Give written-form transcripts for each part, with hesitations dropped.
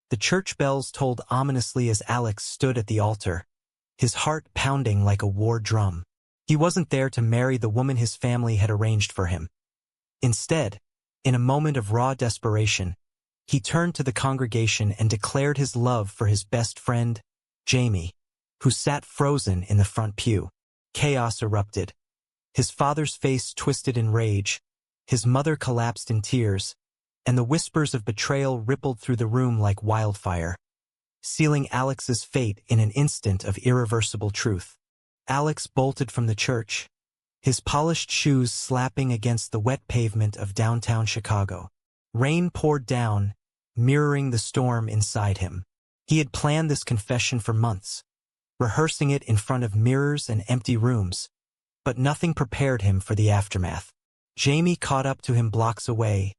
The church bells tolled ominously as Alex stood at the altar, his heart pounding like a war drum. He wasn't there to marry the woman his family had arranged for him. Instead, in a moment of raw desperation, he turned to the congregation and declared his love for his best friend, Jamie, who sat frozen in the front pew. Chaos erupted. His father's face twisted in rage, his mother collapsed in tears, and the whispers of betrayal rippled through the room like wildfire, sealing Alex's fate in an instant of irreversible truth. Alex bolted from the church, his polished shoes slapping against the wet pavement of downtown Chicago. Rain poured down, mirroring the storm inside him. He had planned this confession for months, rehearsing it in front of mirrors and empty rooms, but nothing prepared him for the aftermath. Jamie caught up to him blocks away,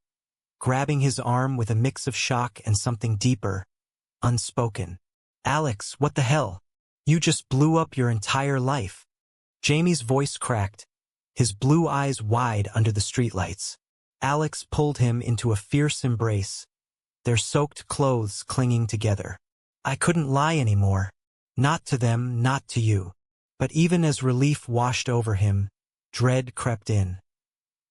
grabbing his arm with a mix of shock and something deeper, unspoken. "Alex, what the hell? You just blew up your entire life." Jamie's voice cracked, his blue eyes wide under the streetlights. Alex pulled him into a fierce embrace, their soaked clothes clinging together. "I couldn't lie anymore. Not to them, not to you." But even as relief washed over him, dread crept in.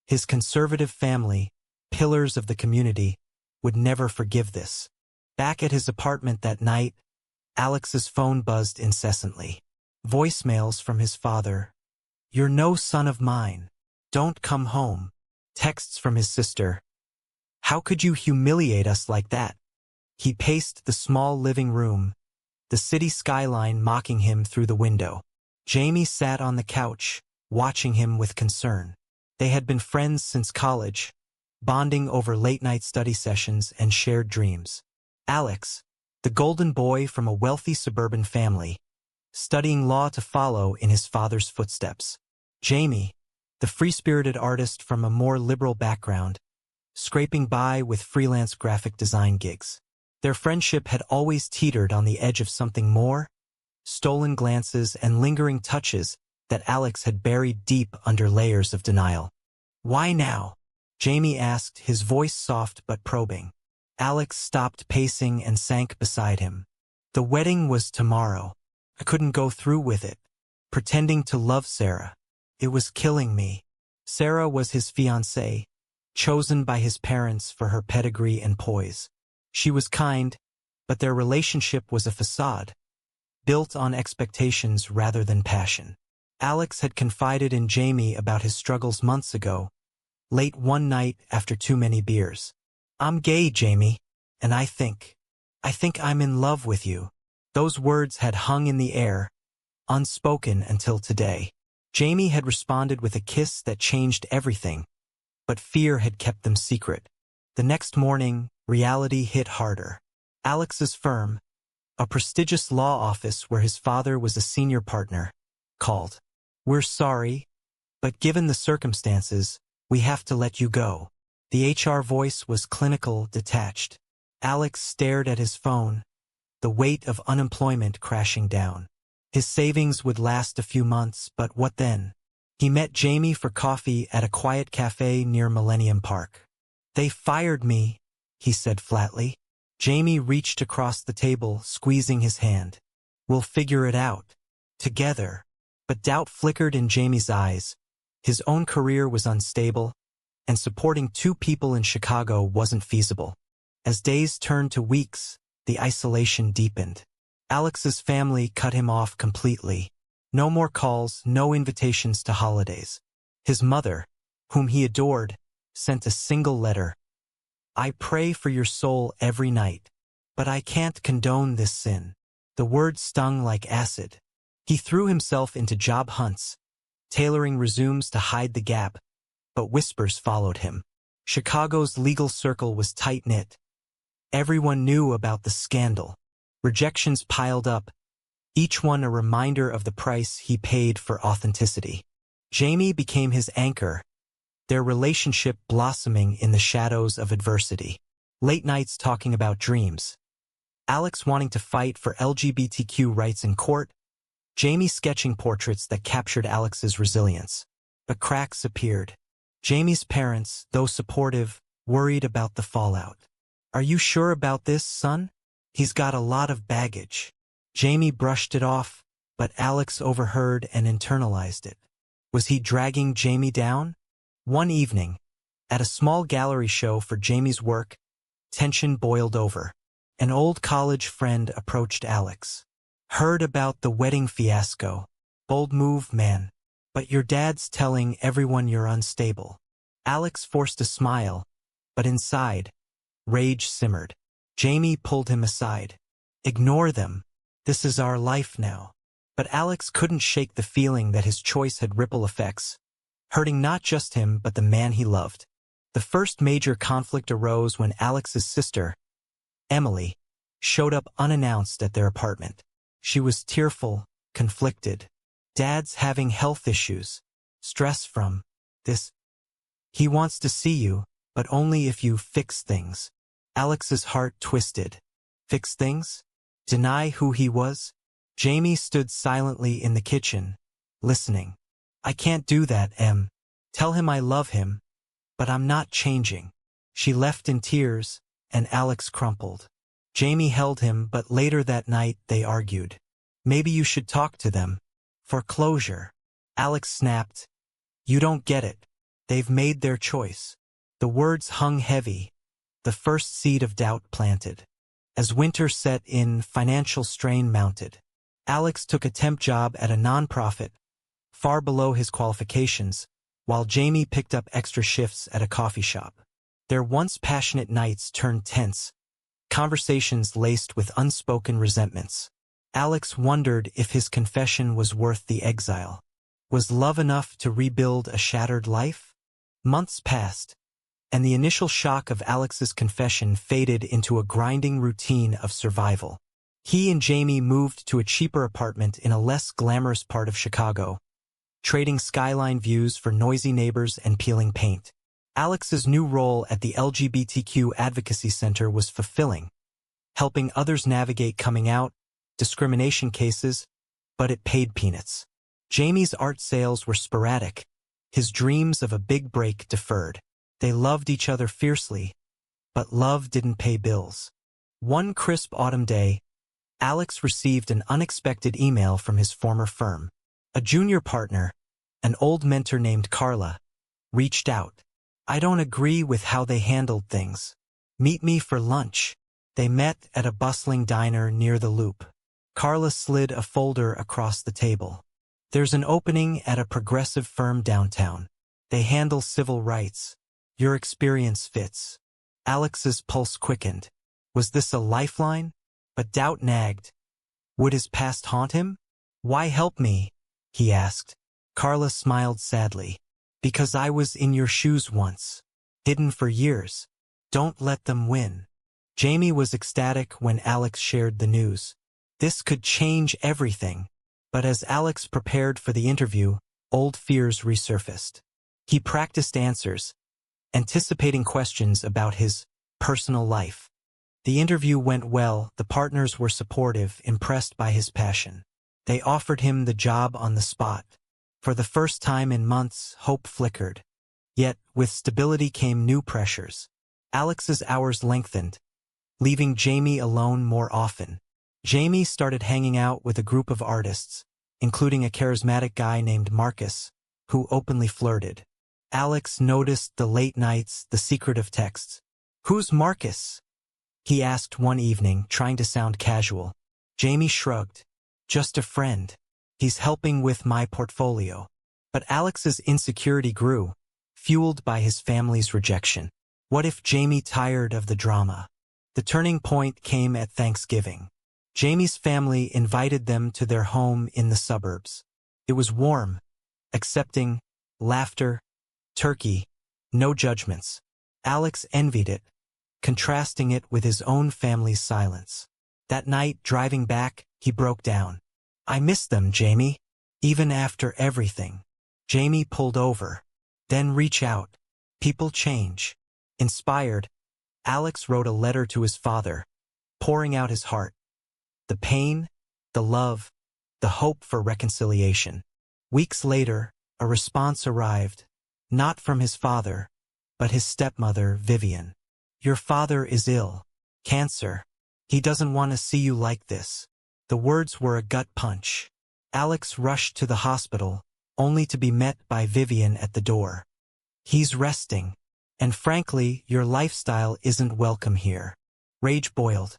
His conservative family, pillars of the community, would never forgive this. Back at his apartment that night, Alex's phone buzzed incessantly. Voicemails from his father. "You're no son of mine. Don't come home." Texts from his sister. "How could you humiliate us like that?" He paced the small living room, the city skyline mocking him through the window. Jamie sat on the couch, watching him with concern. They had been friends since college, bonding over late-night study sessions and shared dreams. Alex, the golden boy from a wealthy suburban family, studying law to follow in his father's footsteps. Jamie, the free-spirited artist from a more liberal background, scraping by with freelance graphic design gigs. Their friendship had always teetered on the edge of something more, stolen glances and lingering touches that Alex had buried deep under layers of denial. "Why now?" Jamie asked, his voice soft but probing. Alex stopped pacing and sank beside him. "The wedding was tomorrow. I couldn't go through with it. Pretending to love Sarah. It was killing me." Sarah was his fiancée, chosen by his parents for her pedigree and poise. She was kind, but their relationship was a facade, built on expectations rather than passion. Alex had confided in Jamie about his struggles months ago, late one night after too many beers. "I'm gay, Jamie, and I think I'm in love with you." Those words had hung in the air, unspoken until today. Jamie had responded with a kiss that changed everything, but fear had kept them secret. The next morning, reality hit harder. Alex's firm, a prestigious law office where his father was a senior partner, called. "We're sorry, but given the circumstances, we have to let you go." The HR voice was clinical, detached. Alex stared at his phone, the weight of unemployment crashing down. His savings would last a few months, but what then? He met Jamie for coffee at a quiet cafe near Millennium Park. "They fired me," he said flatly. Jamie reached across the table, squeezing his hand. "We'll figure it out. Together." But doubt flickered in Jamie's eyes. His own career was unstable, and supporting two people in Chicago wasn't feasible. As days turned to weeks, the isolation deepened. Alex's family cut him off completely. No more calls, no invitations to holidays. His mother, whom he adored, sent a single letter. "I pray for your soul every night, but I can't condone this sin." The words stung like acid. He threw himself into job hunts, tailoring resumes to hide the gap, but whispers followed him. Chicago's legal circle was tight-knit. Everyone knew about the scandal. Rejections piled up, each one a reminder of the price he paid for authenticity. Jamie became his anchor, their relationship blossoming in the shadows of adversity. Late nights talking about dreams. Alex wanting to fight for LGBTQ rights in court, Jamie sketching portraits that captured Alex's resilience. But cracks appeared. Jamie's parents, though supportive, worried about the fallout. "Are you sure about this, son?" He's got a lot of baggage. Jamie brushed it off, but Alex overheard and internalized it. Was he dragging Jamie down? One evening, at a small gallery show for Jamie's work, tension boiled over. An old college friend approached Alex. Heard about the wedding fiasco. Bold move, man. But your dad's telling everyone you're unstable. Alex forced a smile, but inside, rage simmered. Jamie pulled him aside. Ignore them. This is our life now. But Alex couldn't shake the feeling that his choice had ripple effects, hurting not just him but the man he loved. The first major conflict arose when Alex's sister, Emily, showed up unannounced at their apartment. She was tearful, conflicted. Dad's having health issues. Stress from this. He wants to see you, but only if you fix things. Alex's heart twisted. Fix things? Deny who he was? Jamie stood silently in the kitchen, listening. I can't do that, Em. Tell him I love him, but I'm not changing. She left in tears, and Alex crumpled. Jamie held him, but later that night they argued. Maybe you should talk to them. For closure. Alex snapped. You don't get it. They've made their choice. The words hung heavy, the first seed of doubt planted. As winter set in, financial strain mounted. Alex took a temp job at a nonprofit, far below his qualifications, while Jamie picked up extra shifts at a coffee shop. Their once passionate nights turned tense, conversations laced with unspoken resentments. Alex wondered if his confession was worth the exile. Was love enough to rebuild a shattered life? Months passed, and the initial shock of Alex's confession faded into a grinding routine of survival. He and Jamie moved to a cheaper apartment in a less glamorous part of Chicago, trading skyline views for noisy neighbors and peeling paint. Alex's new role at the LGBTQ Advocacy Center was fulfilling, helping others navigate coming out, discrimination cases, but it paid peanuts. Jamie's art sales were sporadic, his dreams of a big break deferred. They loved each other fiercely, but love didn't pay bills. One crisp autumn day, Alex received an unexpected email from his former firm. A junior partner, an old mentor named Carla, reached out. I don't agree with how they handled things. Meet me for lunch. They met at a bustling diner near the Loop. Carla slid a folder across the table. There's an opening at a progressive firm downtown. They handle civil rights. Your experience fits. Alex's pulse quickened. Was this a lifeline? But doubt nagged. Would his past haunt him? Why help me? He asked. Carla smiled sadly. Because I was in your shoes once. Hidden for years. Don't let them win. Jamie was ecstatic when Alex shared the news. This could change everything. But as Alex prepared for the interview, old fears resurfaced. He practiced answers, anticipating questions about his personal life. The interview went well. The partners were supportive, impressed by his passion. They offered him the job on the spot. For the first time in months, hope flickered. Yet, with stability came new pressures. Alex's hours lengthened, leaving Jamie alone more often. Jamie started hanging out with a group of artists, including a charismatic guy named Marcus, who openly flirted. Alex noticed the late nights, the secretive texts. Who's Marcus? He asked one evening, trying to sound casual. Jamie shrugged. Just a friend. He's helping with my portfolio. But Alex's insecurity grew, fueled by his family's rejection. What if Jamie tired of the drama? The turning point came at Thanksgiving. Jamie's family invited them to their home in the suburbs. It was warm, accepting, laughter, turkey, no judgments. Alex envied it, contrasting it with his own family's silence. That night, driving back, he broke down. I miss them, Jamie. Even after everything. Jamie pulled over. Then reach out. People change. Inspired, Alex wrote a letter to his father, pouring out his heart. The pain, the love, the hope for reconciliation. Weeks later, a response arrived, not from his father, but his stepmother, Vivian. Your father is ill. Cancer. He doesn't want to see you like this. The words were a gut punch. Alex rushed to the hospital, only to be met by Vivian at the door. He's resting. And frankly, your lifestyle isn't welcome here. Rage boiled.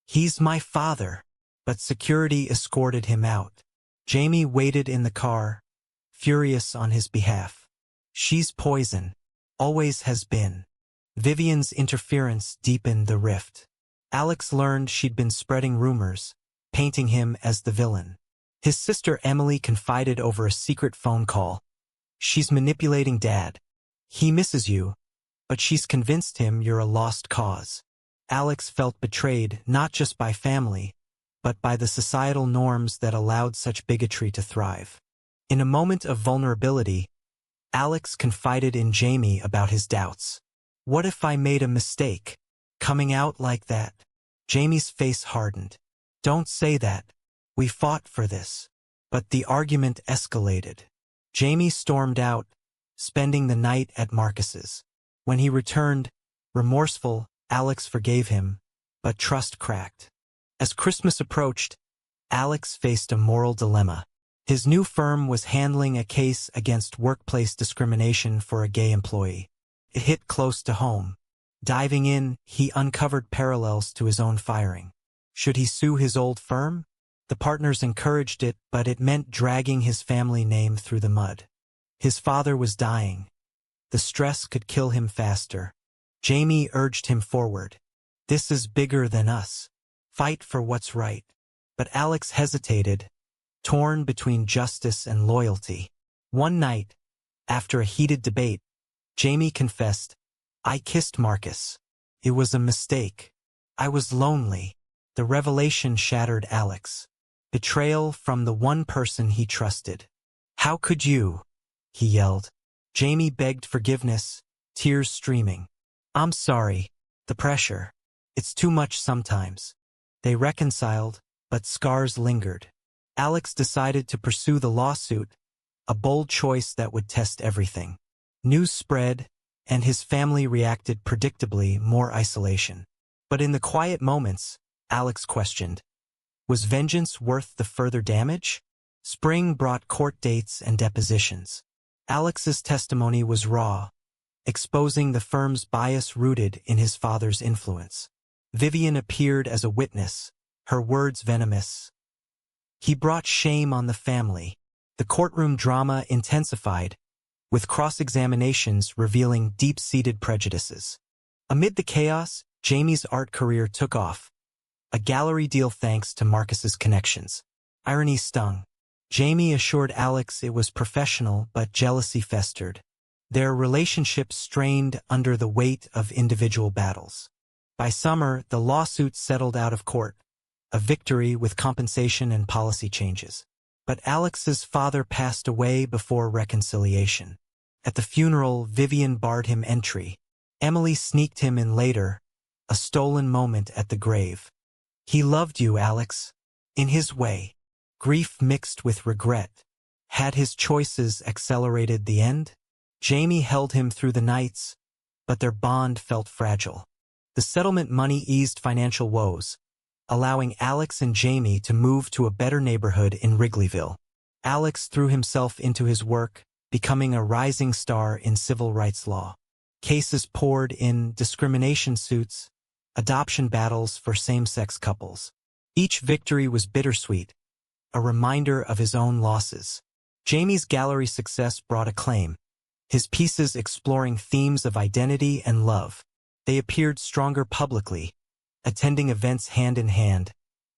He's my father. But security escorted him out. Jamie waited in the car, furious on his behalf. She's poison. Always has been. Vivian's interference deepened the rift. Alex learned she'd been spreading rumors, painting him as the villain. His sister Emily confided over a secret phone call. She's manipulating Dad. He misses you, but she's convinced him you're a lost cause. Alex felt betrayed not just by family, but by the societal norms that allowed such bigotry to thrive. In a moment of vulnerability, Alex confided in Jamie about his doubts. What if I made a mistake? Coming out like that? Jamie's face hardened. Don't say that. We fought for this. But the argument escalated. Jamie stormed out, spending the night at Marcus's. When he returned, remorseful, Alex forgave him, but trust cracked. As Christmas approached, Alex faced a moral dilemma. His new firm was handling a case against workplace discrimination for a gay employee. It hit close to home. Diving in, he uncovered parallels to his own firing. Should he sue his old firm? The partners encouraged it, but it meant dragging his family name through the mud. His father was dying. The stress could kill him faster. Jamie urged him forward. This is bigger than us. Fight for what's right. But Alex hesitated, torn between justice and loyalty. One night, after a heated debate, Jamie confessed, I kissed Marcus. It was a mistake. I was lonely. The revelation shattered Alex. Betrayal from the one person he trusted. How could you? He yelled. Jamie begged forgiveness, tears streaming. I'm sorry. The pressure. It's too much sometimes. They reconciled, but scars lingered. Alex decided to pursue the lawsuit, a bold choice that would test everything. News spread, and his family reacted predictably, more isolation. But in the quiet moments, Alex questioned, was vengeance worth the further damage? Spring brought court dates and depositions. Alex's testimony was raw, exposing the firm's bias rooted in his father's influence. Vivian appeared as a witness, her words venomous. He brought shame on the family. The courtroom drama intensified, with cross-examinations revealing deep-seated prejudices. Amid the chaos, Jamie's art career took off. A gallery deal thanks to Marcus's connections. Irony stung. Jamie assured Alex it was professional, but jealousy festered. Their relationship strained under the weight of individual battles. By summer, the lawsuit settled out of court, a victory with compensation and policy changes. But Alex's father passed away before reconciliation. At the funeral, Vivian barred him entry. Emily sneaked him in later, a stolen moment at the grave. He loved you, Alex. In his way. Grief mixed with regret. Had his choices accelerated the end? Jamie held him through the nights, but their bond felt fragile. The settlement money eased financial woes, allowing Alex and Jamie to move to a better neighborhood in Wrigleyville. Alex threw himself into his work, becoming a rising star in civil rights law. Cases poured in, discrimination suits, adoption battles for same-sex couples. Each victory was bittersweet, a reminder of his own losses. Jamie's gallery success brought acclaim, his pieces exploring themes of identity and love. They appeared stronger publicly, attending events hand in hand,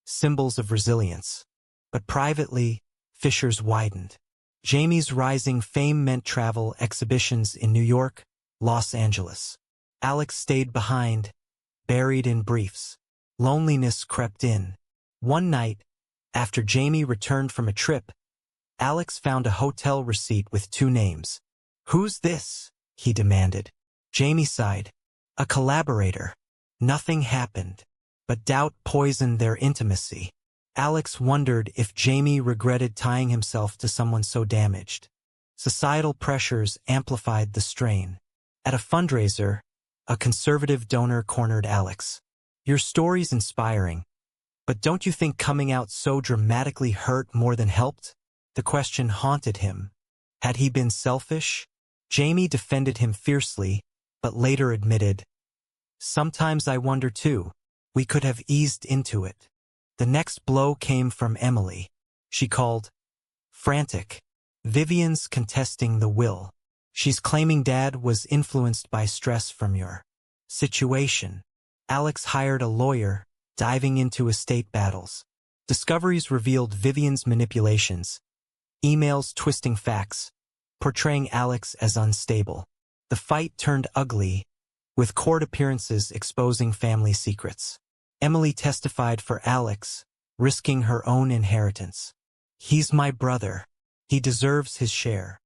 symbols of resilience. But privately, fissures widened. Jamie's rising fame meant travel exhibitions in New York, Los Angeles. Alex stayed behind, buried in briefs. Loneliness crept in. One night, after Jamie returned from a trip, Alex found a hotel receipt with 2 names. Who's this? He demanded. Jamie sighed. A collaborator. Nothing happened, but doubt poisoned their intimacy. Alex wondered if Jamie regretted tying himself to someone so damaged. Societal pressures amplified the strain. At a fundraiser, a conservative donor cornered Alex. Your story's inspiring, but don't you think coming out so dramatically hurt more than helped? The question haunted him. Had he been selfish? Jamie defended him fiercely, but later admitted, "Sometimes I wonder too. We could have eased into it." The next blow came from Emily. She called, frantic. "Vivian's contesting the will. She's claiming Dad was influenced by stress from your situation." Alex hired a lawyer, diving into estate battles. Discoveries revealed Vivian's manipulations, emails twisting facts, portraying Alex as unstable. The fight turned ugly, with court appearances exposing family secrets. Emily testified for Alex, risking her own inheritance. "He's my brother. He deserves his share."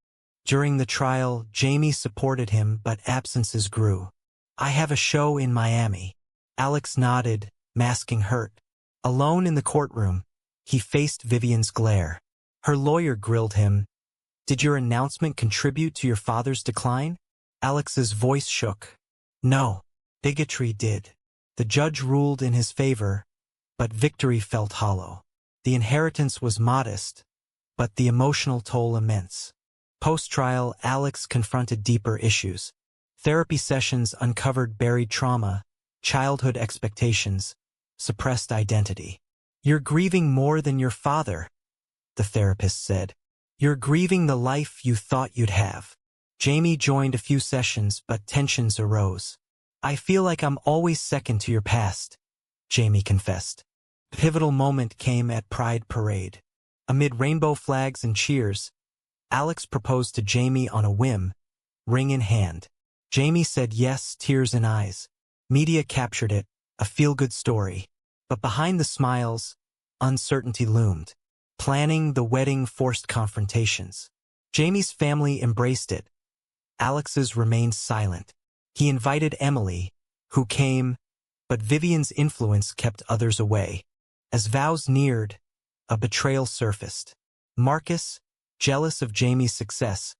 During the trial, Jamie supported him, but absences grew. "I have a show in Miami." Alex nodded, masking hurt. Alone in the courtroom, he faced Vivian's glare. Her lawyer grilled him. "Did your announcement contribute to your father's decline?" Alex's voice shook. "No, bigotry did." The judge ruled in his favor, but victory felt hollow. The inheritance was modest, but the emotional toll immense. Post-trial, Alex confronted deeper issues. Therapy sessions uncovered buried trauma, childhood expectations, suppressed identity. "You're grieving more than your father," the therapist said. "You're grieving the life you thought you'd have." Jamie joined a few sessions, but tensions arose. "I feel like I'm always second to your past," Jamie confessed. The pivotal moment came at Pride Parade. Amid rainbow flags and cheers, Alex proposed to Jamie on a whim, ring in hand. Jamie said yes, tears in eyes. Media captured it, a feel-good story. But behind the smiles, uncertainty loomed. Planning the wedding forced confrontations. Jamie's family embraced it. Alex's remained silent. He invited Emily, who came, but Vivian's influence kept others away. As vows neared, a betrayal surfaced. Marcus, jealous of Jamie's success,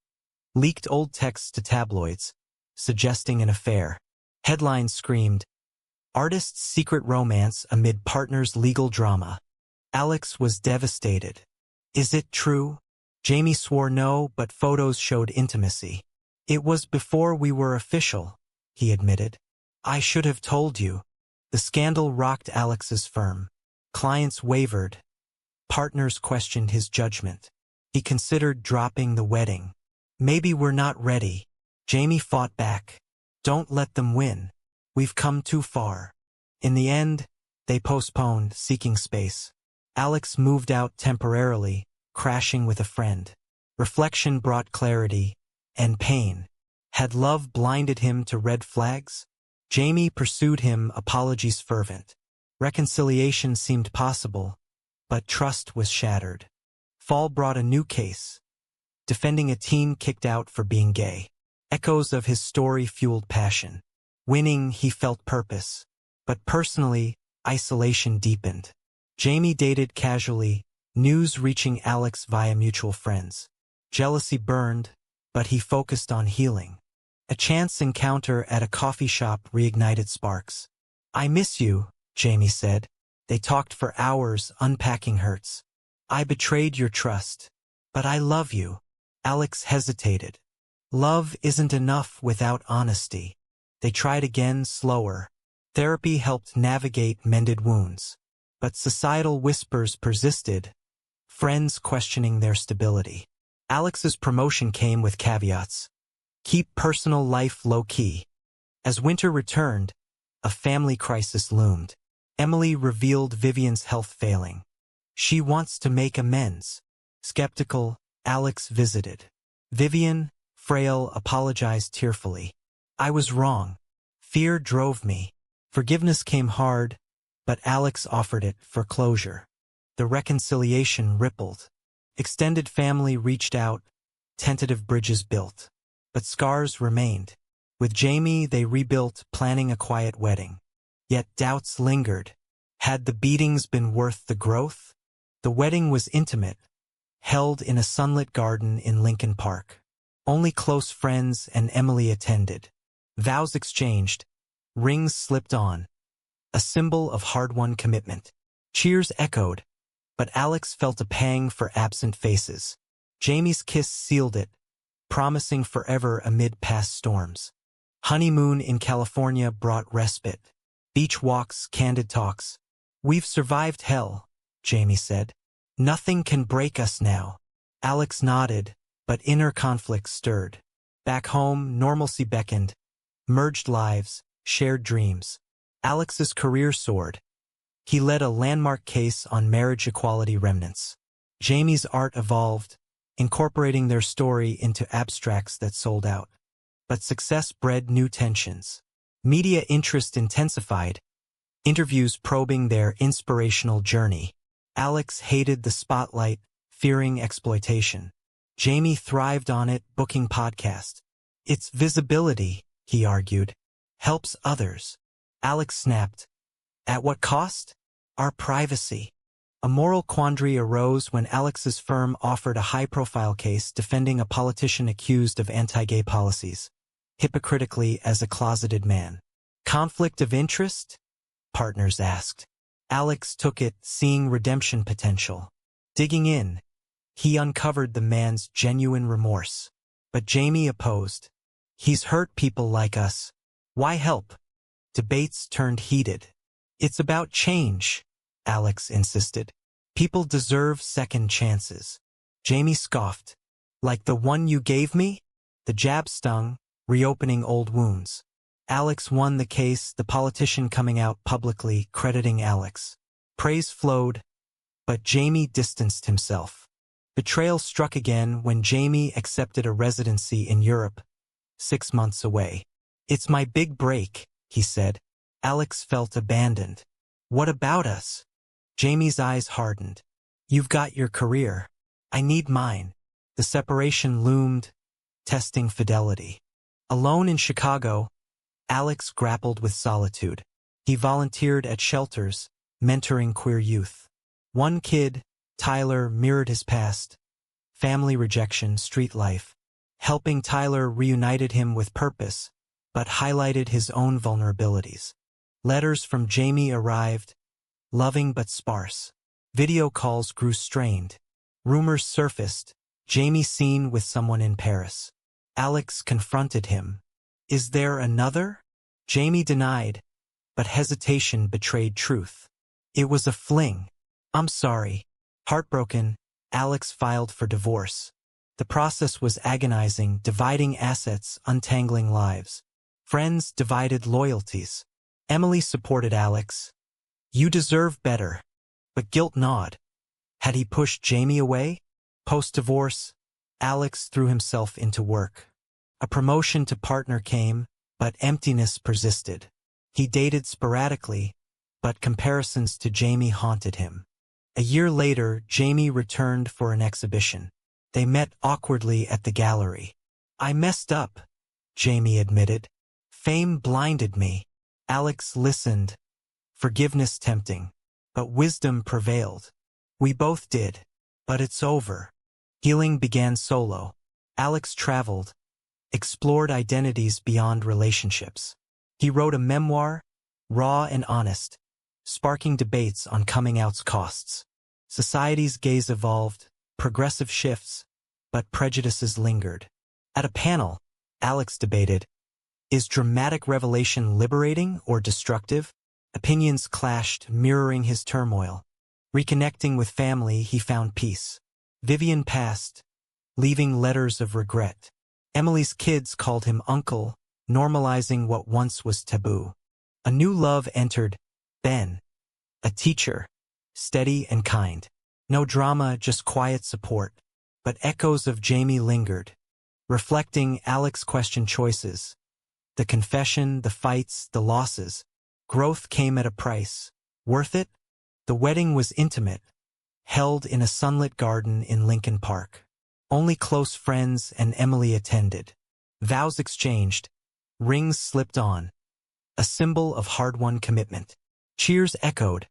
leaked old texts to tabloids, suggesting an affair. Headlines screamed, "Artist's secret romance amid partner's legal drama." Alex was devastated. "Is it true?" Jamie swore no, but photos showed intimacy. "It was before we were official," he admitted. "I should have told you." The scandal rocked Alex's firm. Clients wavered. Partners questioned his judgment. He considered dropping the wedding. "Maybe we're not ready." Jamie fought back. "Don't let them win. We've come too far." In the end, they postponed, seeking space. Alex moved out temporarily, crashing with a friend. Reflection brought clarity and pain. Had love blinded him to red flags? Jamie pursued him, apologies fervent. Reconciliation seemed possible, but trust was shattered. Fall brought a new case, defending a teen kicked out for being gay. Echoes of his story fueled passion. Winning, he felt purpose. But personally, isolation deepened. Jamie dated casually, news reaching Alex via mutual friends. Jealousy burned, but he focused on healing. A chance encounter at a coffee shop reignited sparks. "I miss you," Jamie said. They talked for hours, unpacking hurts. "I betrayed your trust, but I love you." Alex hesitated. Love isn't enough without honesty. They tried again, slower. Therapy helped navigate mended wounds. But societal whispers persisted, friends questioning their stability. Alex's promotion came with caveats. Keep personal life low-key. As winter returned, a family crisis loomed. Emily revealed Vivian's health failing. She wants to make amends. Skeptical, Alex visited. Vivian, frail, apologized tearfully. "I was wrong. Fear drove me." Forgiveness came hard, but Alex offered it for closure. The reconciliation rippled. Extended family reached out, tentative bridges built. But scars remained. With Jamie, they rebuilt, planning a quiet wedding. Yet doubts lingered. Had the beatings been worth the growth? The wedding was intimate, held in a sunlit garden in Lincoln Park. Only close friends and Emily attended. Vows exchanged, rings slipped on. a symbol of hard-won commitment. Cheers echoed, but Alex felt a pang for absent faces. Jamie's kiss sealed it, promising forever amid past storms. Honeymoon in California brought respite. Beach walks, candid talks. "We've survived hell," Jamie said. "Nothing can break us now." Alex nodded, but inner conflict stirred. Back home, normalcy beckoned. Merged lives, shared dreams. Alex's career soared. He led a landmark case on marriage equality remnants. Jamie's art evolved, incorporating their story into abstracts that sold out. But success bred new tensions. Media interest intensified, interviews probing their inspirational journey. Alex hated the spotlight, fearing exploitation. Jamie thrived on it, booking podcasts. "Its visibility," he argued, "helps others." Alex snapped. "At what cost? Our privacy." A moral quandary arose when Alex's firm offered a high-profile case defending a politician accused of anti-gay policies, hypocritically as a closeted man. "Conflict of interest?" partners asked. Alex took it, seeing redemption potential. Digging in, he uncovered the man's genuine remorse. But Jamie opposed. "He's hurt people like us. Why help?" Debates turned heated. "It's about change," Alex insisted. "People deserve second chances." Jamie scoffed. "Like the one you gave me?" The jab stung, reopening old wounds. Alex won the case, the politician coming out publicly, crediting Alex. Praise flowed, but Jamie distanced himself. Betrayal struck again when Jamie accepted a residency in Europe, 6 months away. "It's my big break," he said. Alex felt abandoned. "What about us?" Jamie's eyes hardened. "You've got your career. I need mine." The separation loomed, testing fidelity. Alone in Chicago, Alex grappled with solitude. He volunteered at shelters, mentoring queer youth. One kid, Tyler, mirrored his past. Family rejection, street life. Helping Tyler reunited him with purpose, but highlighted his own vulnerabilities. Letters from Jamie arrived, loving but sparse. Video calls grew strained. Rumors surfaced, Jamie seen with someone in Paris. Alex confronted him. "Is there another?" Jamie denied, but hesitation betrayed truth. "It was a fling. I'm sorry." Heartbroken, Alex filed for divorce. The process was agonizing, dividing assets, untangling lives. Friends divided loyalties. Emily supported Alex. "You deserve better." But guilt gnawed. Had he pushed Jamie away? Post-divorce, Alex threw himself into work. A promotion to partner came, but emptiness persisted. He dated sporadically, but comparisons to Jamie haunted him. A year later, Jamie returned for an exhibition. They met awkwardly at the gallery. "I messed up," Jamie admitted. "Fame blinded me." Alex listened, forgiveness tempting, but wisdom prevailed. "We both did, but it's over." Healing began solo. Alex traveled, explored identities beyond relationships. He wrote a memoir, raw and honest, sparking debates on coming out's costs. Society's gaze evolved, progressive shifts, but prejudices lingered. At a panel, Alex debated, is dramatic revelation liberating or destructive? Opinions clashed, mirroring his turmoil. Reconnecting with family, he found peace. Vivian passed, leaving letters of regret. Emily's kids called him uncle, normalizing what once was taboo. A new love entered, Ben, a teacher, steady and kind. No drama, just quiet support. But echoes of Jamie lingered. Reflecting, Alex questioned choices. The confession, the fights, the losses. Growth came at a price. Worth it? The wedding was intimate, held in a sunlit garden in Lincoln Park. Only close friends and Emily attended. Vows exchanged. Rings slipped on. A symbol of hard-won commitment. Cheers echoed,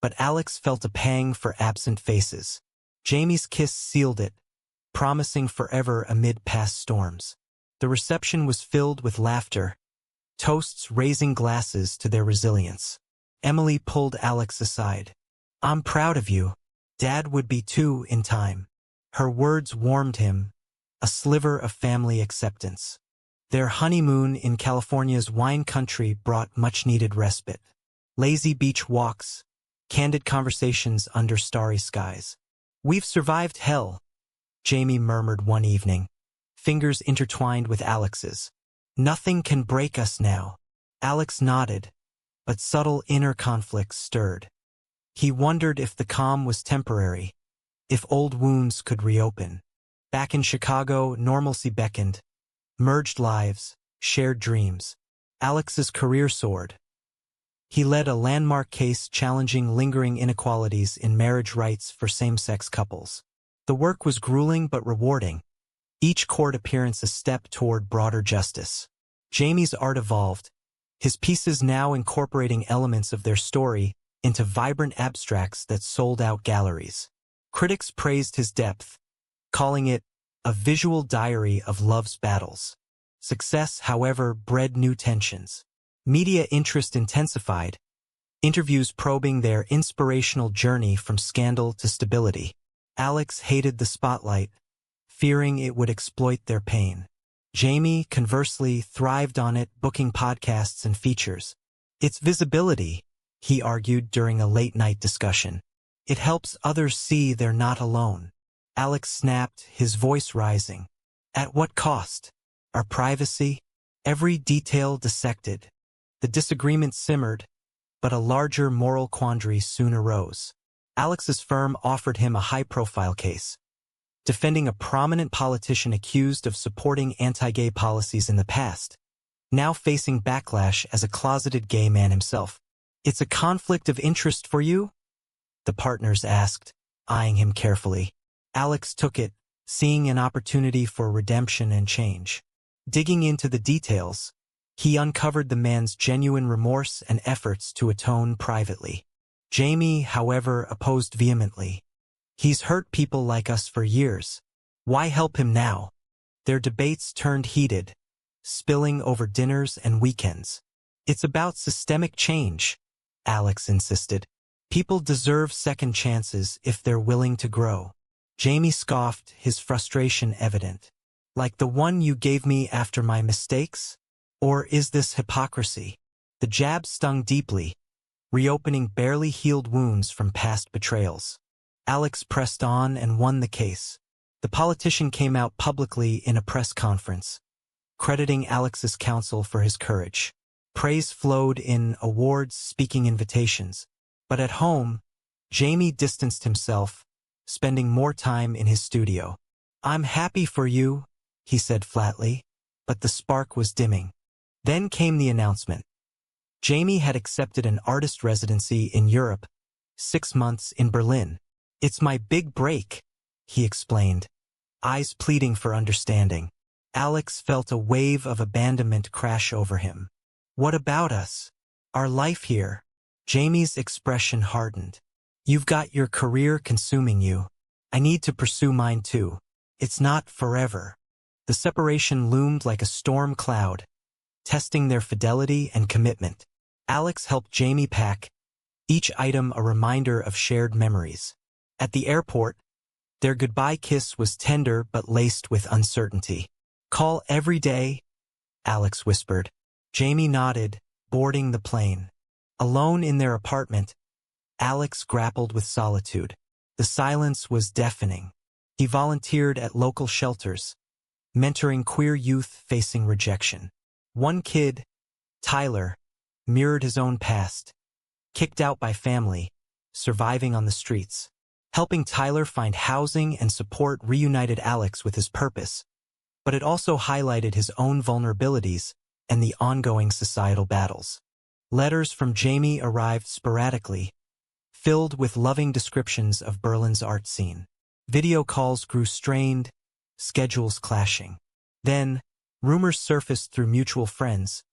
but Alex felt a pang for absent faces. Jamie's kiss sealed it, promising forever amid past storms. The reception was filled with laughter, toasts raising glasses to their resilience. Emily pulled Alex aside. I'm proud of you. Dad would be too in time. Her words warmed him, a sliver of family acceptance. Their honeymoon in California's wine country brought much-needed respite. Lazy beach walks, candid conversations under starry skies. We've survived hell, Jamie murmured one evening, fingers intertwined with Alex's. Nothing can break us now. Alex nodded, but subtle inner conflicts stirred. He wondered if the calm was temporary, if old wounds could reopen. Back in Chicago, normalcy beckoned. Merged lives, shared dreams. Alex's career soared. He led a landmark case challenging lingering inequalities in marriage rights for same-sex couples. The work was grueling but rewarding, each court appearance a step toward broader justice. Jamie's art evolved, his pieces now incorporating elements of their story into vibrant abstracts that sold out galleries. Critics praised his depth, calling it a visual diary of love's battles. Success, however, bred new tensions. Media interest intensified, interviews probing their inspirational journey from scandal to stability. Alex hated the spotlight, fearing it would exploit their pain. Jamie, conversely, thrived on it, booking podcasts and features. It's visibility, he argued during a late-night discussion. It helps others see they're not alone. Alex snapped, his voice rising. At what cost? Our privacy? Every detail dissected. The disagreement simmered, but a larger moral quandary soon arose. Alex's firm offered him a high-profile case, defending a prominent politician accused of supporting anti-gay policies in the past, now facing backlash as a closeted gay man himself. It's a conflict of interest for you? The partners asked, eyeing him carefully. Alex took it, seeing an opportunity for redemption and change. Digging into the details, he uncovered the man's genuine remorse and efforts to atone privately. Jamie, however, opposed vehemently. He's hurt people like us for years. Why help him now? Their debates turned heated, spilling over dinners and weekends. It's about systemic change, Alex insisted. People deserve second chances if they're willing to grow. Jamie scoffed, his frustration evident. Like the one you gave me after my mistakes? Or is this hypocrisy? The jab stung deeply, reopening barely healed wounds from past betrayals. Alex pressed on and won the case. The politician came out publicly in a press conference, crediting Alex's counsel for his courage. Praise flowed in awards, speaking invitations. But at home, Jamie distanced himself, spending more time in his studio. I'm happy for you, he said flatly, but the spark was dimming. Then came the announcement. Jamie had accepted an artist residency in Europe, 6 months in Berlin. It's my big break, he explained, eyes pleading for understanding. Alex felt a wave of abandonment crash over him. What about us? Our life here? Jamie's expression hardened. You've got your career consuming you. I need to pursue mine too. It's not forever. The separation loomed like a storm cloud, testing their fidelity and commitment. Alex helped Jamie pack, each item a reminder of shared memories. At the airport, their goodbye kiss was tender but laced with uncertainty. Call every day, Alex whispered. Jamie nodded, boarding the plane. Alone in their apartment, Alex grappled with solitude. The silence was deafening. He volunteered at local shelters, mentoring queer youth facing rejection. One kid, Tyler, mirrored his own past, kicked out by family, surviving on the streets. Helping Tyler find housing and support reunited Alex with his purpose, but it also highlighted his own vulnerabilities and the ongoing societal battles. Letters from Jamie arrived sporadically, filled with loving descriptions of Berlin's art scene. Video calls grew strained, schedules clashing. Then, rumors surfaced through mutual friends.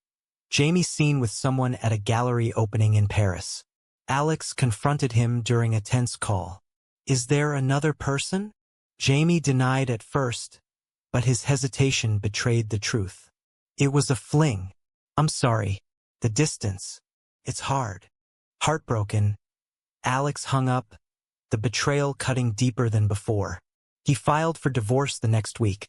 Jamie seen with someone at a gallery opening in Paris. Alex confronted him during a tense call. Is there another person? Jamie denied at first, but his hesitation betrayed the truth. It was a fling. I'm sorry. The distance. It's hard. Heartbroken, Alex hung up, the betrayal cutting deeper than before. He filed for divorce the next week,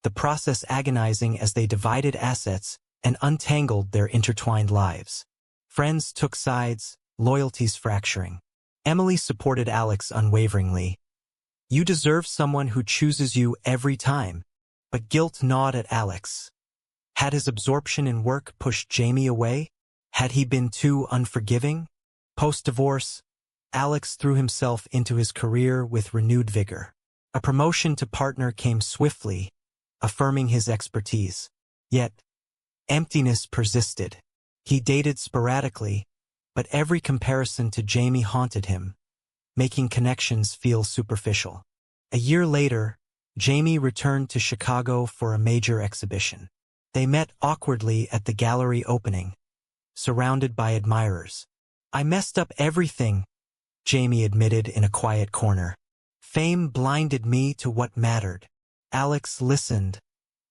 the process agonizing as they divided assets and untangled their intertwined lives. Friends took sides, loyalties fracturing. Emily supported Alex unwaveringly. "You deserve someone who chooses you every time." But guilt gnawed at Alex. Had his absorption in work pushed Jamie away? Had he been too unforgiving? Post-divorce, Alex threw himself into his career with renewed vigor. A promotion to partner came swiftly, affirming his expertise. Yet, emptiness persisted. He dated sporadically, but every comparison to Jamie haunted him, making connections feel superficial. A year later, Jamie returned to Chicago for a major exhibition. They met awkwardly at the gallery opening, surrounded by admirers. "I messed up everything," Jamie admitted in a quiet corner. "Fame blinded me to what mattered." Alex listened,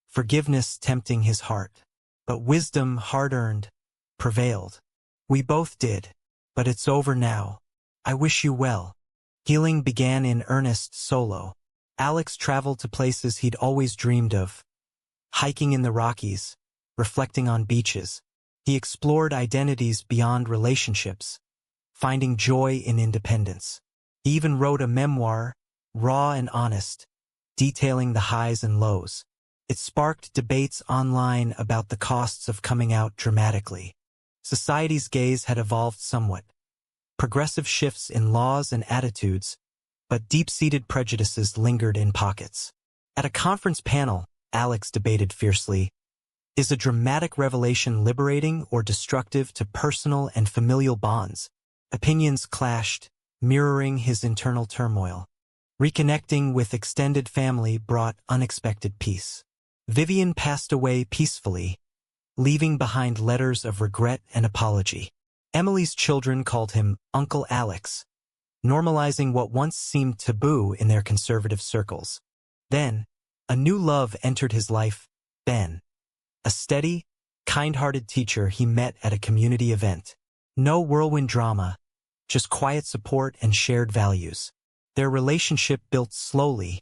forgiveness tempting his heart. But wisdom, hard-earned, prevailed. "We both did, but it's over now. I wish you well." Healing began in earnest solo. Alex traveled to places he'd always dreamed of, hiking in the Rockies, reflecting on beaches. He explored identities beyond relationships, finding joy in independence. He even wrote a memoir, raw and honest, detailing the highs and lows. It sparked debates online about the costs of coming out dramatically. Society's gaze had evolved somewhat. Progressive shifts in laws and attitudes, but deep-seated prejudices lingered in pockets. At a conference panel, Alex debated fiercely, "Is a dramatic revelation liberating or destructive to personal and familial bonds?" Opinions clashed, mirroring his internal turmoil. Reconnecting with extended family brought unexpected peace. Vivian passed away peacefully, leaving behind letters of regret and apology. Emily's children called him Uncle Alex, normalizing what once seemed taboo in their conservative circles. Then, a new love entered his life, Ben, a steady, kind-hearted teacher he met at a community event. No whirlwind drama, just quiet support and shared values. Their relationship built slowly,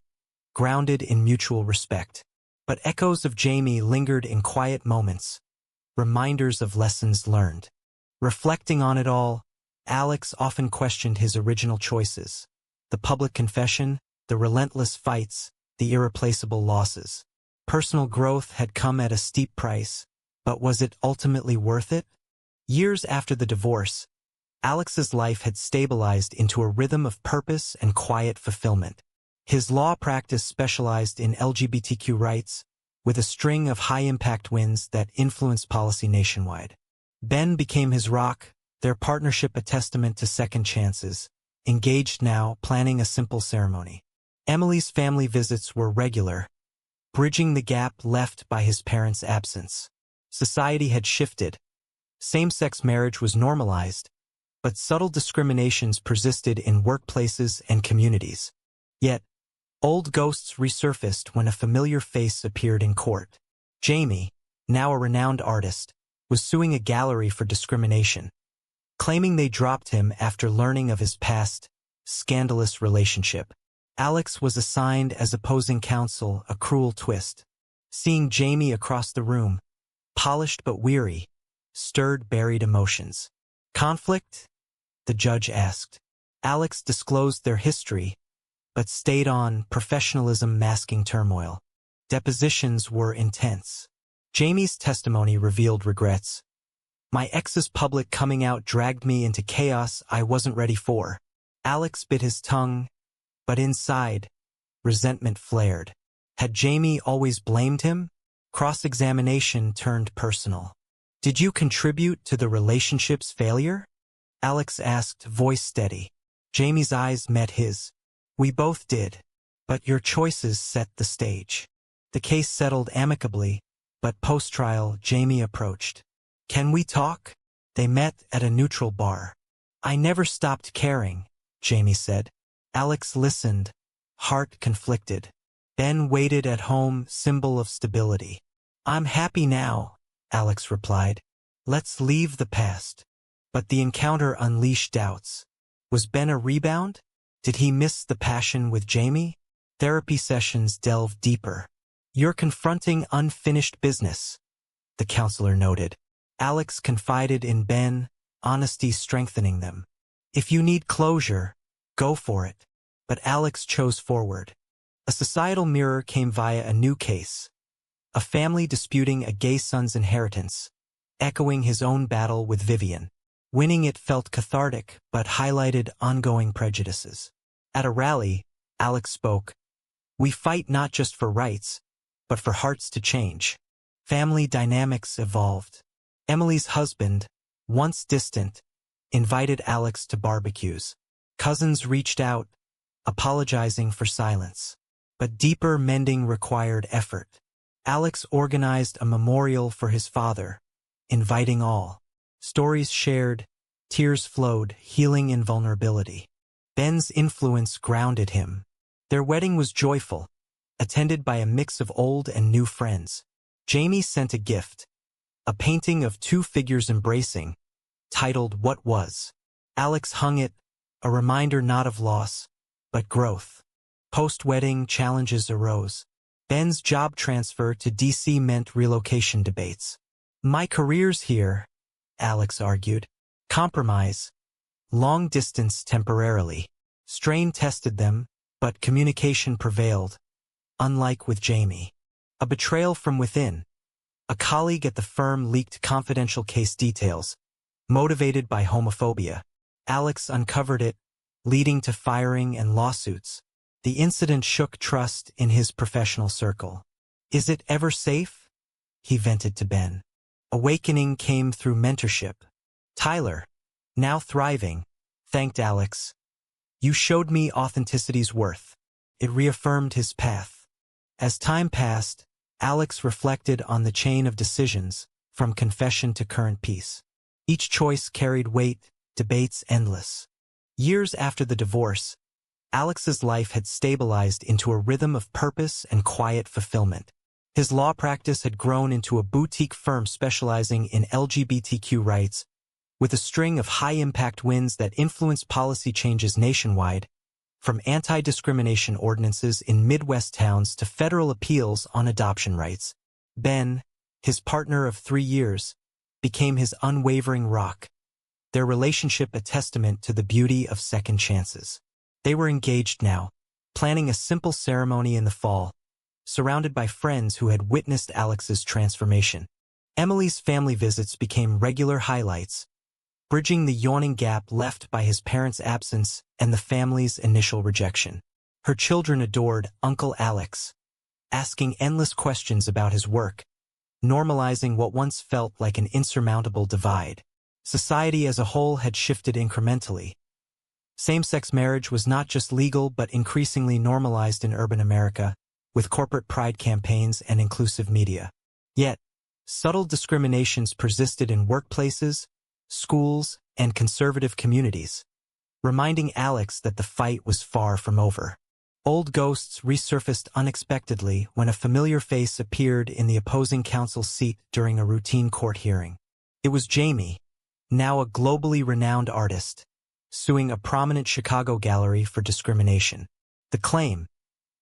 grounded in mutual respect. But echoes of Jamie lingered in quiet moments, reminders of lessons learned. Reflecting on it all, Alex often questioned his original choices. The public confession, the relentless fights, the irreplaceable losses. Personal growth had come at a steep price, but was it ultimately worth it? Years after the divorce, Alex's life had stabilized into a rhythm of purpose and quiet fulfillment. His law practice specialized in LGBTQ rights, with a string of high-impact wins that influenced policy nationwide. Ben became his rock, their partnership a testament to second chances, engaged now, planning a simple ceremony. Emily's family visits were regular, bridging the gap left by his parents' absence. Society had shifted. Same-sex marriage was normalized, but subtle discriminations persisted in workplaces and communities. Yet, old ghosts resurfaced when a familiar face appeared in court. Jamie, now a renowned artist, was suing a gallery for discrimination, claiming they dropped him after learning of his past, scandalous relationship. Alex was assigned as opposing counsel, a cruel twist. Seeing Jamie across the room, polished but weary, stirred buried emotions. "Conflict?" the judge asked. Alex disclosed their history, but stayed on, professionalism masking turmoil. Depositions were intense. Jamie's testimony revealed regrets. "My ex's public coming out dragged me into chaos I wasn't ready for." Alex bit his tongue, but inside, resentment flared. Had Jamie always blamed him? Cross-examination turned personal. "Did you contribute to the relationship's failure?" Alex asked, voice steady. Jamie's eyes met his. "We both did, but your choices set the stage." The case settled amicably, but post-trial, Jamie approached. "Can we talk?" They met at a neutral bar. "I never stopped caring," Jamie said. Alex listened, heart conflicted. Ben waited at home, symbol of stability. "I'm happy now," Alex replied. "Let's leave the past." But the encounter unleashed doubts. Was Ben a rebound? Did he miss the passion with Jamie? Therapy sessions delve deeper. You're confronting unfinished business, the counselor noted. Alex confided in Ben, honesty strengthening them. If you need closure, go for it. But Alex chose forward. A societal mirror came via a new case. A family disputing a gay son's inheritance, echoing his own battle with Vivian. Winning it felt cathartic, but highlighted ongoing prejudices. At a rally, Alex spoke. We fight not just for rights, but for hearts to change. Family dynamics evolved. Emily's husband, once distant, invited Alex to barbecues. Cousins reached out, apologizing for silence. But deeper mending required effort. Alex organized a memorial for his father, inviting all. Stories shared, tears flowed, healing in vulnerability. Ben's influence grounded him. Their wedding was joyful, attended by a mix of old and new friends. Jamie sent a gift, a painting of two figures embracing, titled What Was. Alex hung it, a reminder not of loss, but growth. Post-wedding challenges arose. Ben's job transfer to D.C. meant relocation debates. My career's here, Alex argued. Compromise. Long distance temporarily. Strain tested them, but communication prevailed, unlike with Jamie. A betrayal from within. A colleague at the firm leaked confidential case details, motivated by homophobia. Alex uncovered it, leading to firing and lawsuits. The incident shook trust in his professional circle. Is it ever safe? He vented to Ben. Awakening came through mentorship. Tyler, now thriving, thanked Alex. You showed me authenticity's worth. It reaffirmed his path. As time passed, Alex reflected on the chain of decisions, from confession to current peace. Each choice carried weight, debates endless. Years after the divorce, Alex's life had stabilized into a rhythm of purpose and quiet fulfillment. His law practice had grown into a boutique firm specializing in LGBTQ rights, with a string of high-impact wins that influenced policy changes nationwide, from anti-discrimination ordinances in Midwest towns to federal appeals on adoption rights. Ben, his partner of 3 years, became his unwavering rock, their relationship a testament to the beauty of second chances. They were engaged now, planning a simple ceremony in the fall, surrounded by friends who had witnessed Alex's transformation. Emily's family visits became regular highlights, bridging the yawning gap left by his parents' absence and the family's initial rejection. Her children adored Uncle Alex, asking endless questions about his work, normalizing what once felt like an insurmountable divide. Society as a whole had shifted incrementally. Same-sex marriage was not just legal but increasingly normalized in urban America, with corporate pride campaigns and inclusive media. Yet, subtle discriminations persisted in workplaces, schools, and conservative communities, reminding Alex that the fight was far from over. Old ghosts resurfaced unexpectedly when a familiar face appeared in the opposing counsel's seat during a routine court hearing. It was Jamie, now a globally renowned artist, suing a prominent Chicago gallery for discrimination. The claim: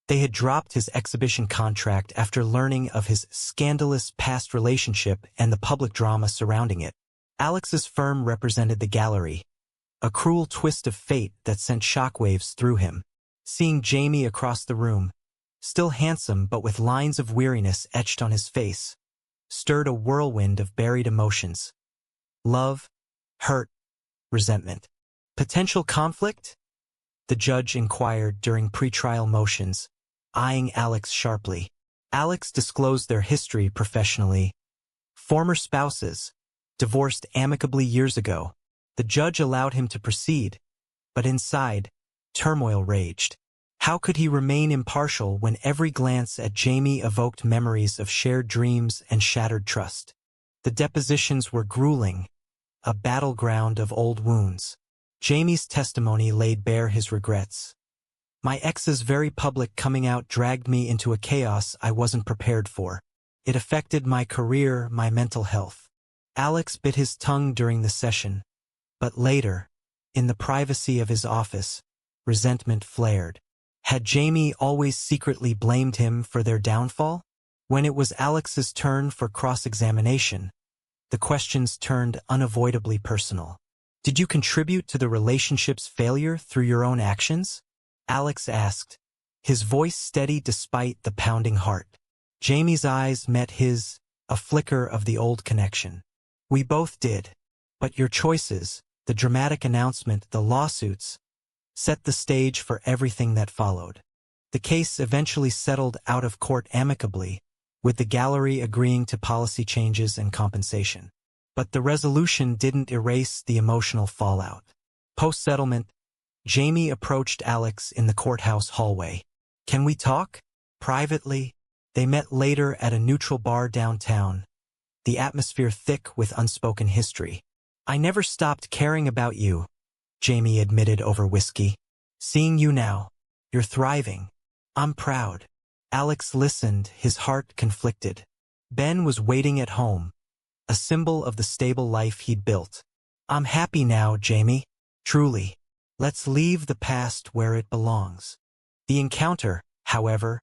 they had dropped his exhibition contract after learning of his scandalous past relationship and the public drama surrounding it. Alex's firm represented the gallery, a cruel twist of fate that sent shockwaves through him. Seeing Jamie across the room, still handsome but with lines of weariness etched on his face, stirred a whirlwind of buried emotions. Love, hurt, resentment. Potential conflict? The judge inquired during pretrial motions, eyeing Alex sharply. Alex disclosed their history professionally. Former spouses, divorced amicably years ago. The judge allowed him to proceed, but inside, turmoil raged. How could he remain impartial when every glance at Jamie evoked memories of shared dreams and shattered trust? The depositions were grueling, a battleground of old wounds. Jamie's testimony laid bare his regrets. My ex's very public coming out dragged me into a chaos I wasn't prepared for. It affected my career, my mental health. Alex bit his tongue during the session, But later, in the privacy of his office, resentment flared. Had Jamie always secretly blamed him for their downfall? When it was Alex's turn for cross-examination, the questions turned unavoidably personal. Did you contribute to the relationship's failure through your own actions? Alex asked, his voice steady despite the pounding heart. Jamie's eyes met his, a flicker of the old connection. We both did. But your choices, the dramatic announcement, the lawsuits, set the stage for everything that followed. The case eventually settled out of court amicably, with the gallery agreeing to policy changes and compensation. But the resolution didn't erase the emotional fallout. Post-settlement, Jamie approached Alex in the courthouse hallway. Can we talk? Privately, they met later at a neutral bar downtown, the atmosphere thick with unspoken history. I never stopped caring about you, Jamie admitted over whiskey. Seeing you now, you're thriving. I'm proud. Alex listened, his heart conflicted. Ben was waiting at home, a symbol of the stable life he'd built. I'm happy now, Jamie. Truly. Let's leave the past where it belongs. The encounter, however,